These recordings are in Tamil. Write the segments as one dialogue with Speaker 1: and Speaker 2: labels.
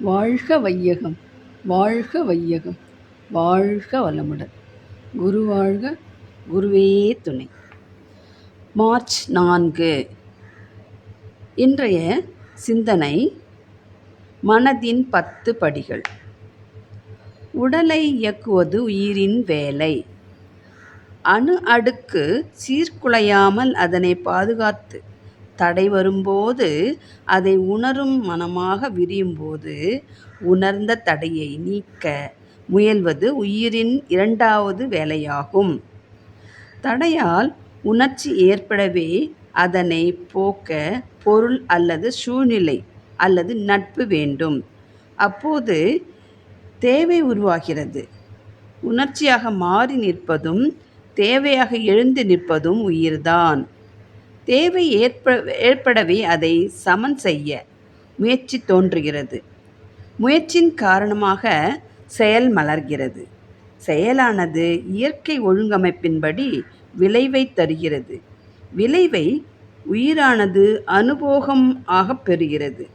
Speaker 1: வாழ்க வையகம், வாழ்க வையகம், வாழ்க வளமுடன். குரு வாழ்க, குருவே துணை. மார்ச் 4. இன்றைய சிந்தனை மனதின் 10 படிகள். உடலை இயக்குவது உயிரின் வேலை. அணு அடுக்கு சீர்குலையாமல் அதனை பாதுகாத்து தடை வரும்போது அதை உணரும் மனமாக விரியும்போது உணர்ந்த தடையை நீக்க முயல்வது உயிரின் 2வது வேலையாகும். தடையால் உணர்ச்சி ஏற்படவே அதனை போக்க பொருள் அல்லது சூழ்நிலை அல்லது நட்பு வேண்டும். அப்போது தேவை உருவாகிறது. உணர்ச்சியாக மாறி நிற்பதும் தேவையாக எழுந்து நிற்பதும் உயிர்தான். தேவை ஏற்படவே அதை சமன் செய்ய முயற்சி தோன்றுகிறது. முயற்சியின் காரணமாக செயல் மலர்கிறது. செயலானது இயற்கை ஒழுங்கமைப்பின்படி விளைவை தருகிறது. விளைவை உயிரானது அனுபோகம் ஆக பெறுகிறது.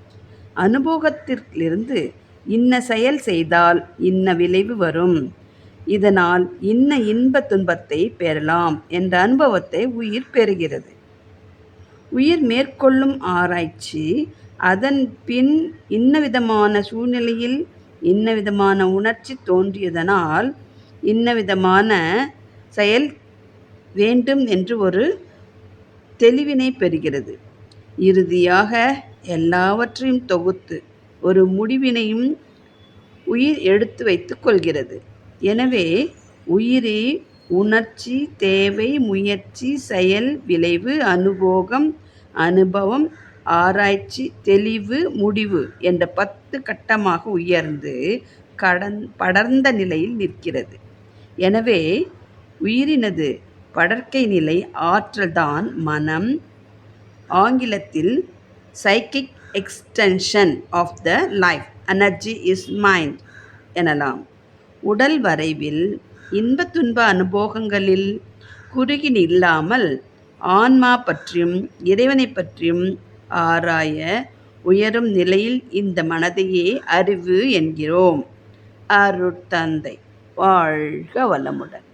Speaker 1: அனுபோகத்திலிருந்து இன்ன செயல் செய்தால் இன்ன விளைவு வரும், இதனால் இன்ன இன்ப துன்பத்தை பெறலாம் என்ற அனுபவத்தை உயிர் பெறுகிறது. உயிர் மேற்கொள்ளும் ஆராய்ச்சி அதன் பின் இன்னவிதமான சூழ்நிலையில் இன்னவிதமான உணர்ச்சி தோன்றியதனால் இன்னவிதமான செயல் வேண்டும் என்று ஒரு தெளிவினை பெறுகிறது. இறுதியாக எல்லாவற்றையும் தொகுத்து ஒரு முடிவினையும் உயிர் எடுத்து வைத்துக் கொள்கிறது. எனவே உயிரே உணர்ச்சி, தேவை, முயற்சி, செயல், விளைவு, அனுபோகம், அனுபவம், ஆராய்ச்சி, தெளிவு, முடிவு என்ற 10 கட்டமாக உயர்ந்து படர்ந்த நிலையில் நிற்கிறது. எனவே உயிரினது படர்க்கை நிலை ஆற்றல்தான் மனம். ஆங்கிலத்தில் psychic extension of the life energy is mind எனலாம். உடல் வரைவில் இன்ப துன்ப அனுபோகங்களில் குறுகி நில்லாமல் ஆன்மா பற்றியும் இறைவனை பற்றியும் ஆராய உயரும் நிலையில் இந்த மனதையே அறிவு என்கிறோம். அருட்தந்தை வாழ்க வளமுடன்.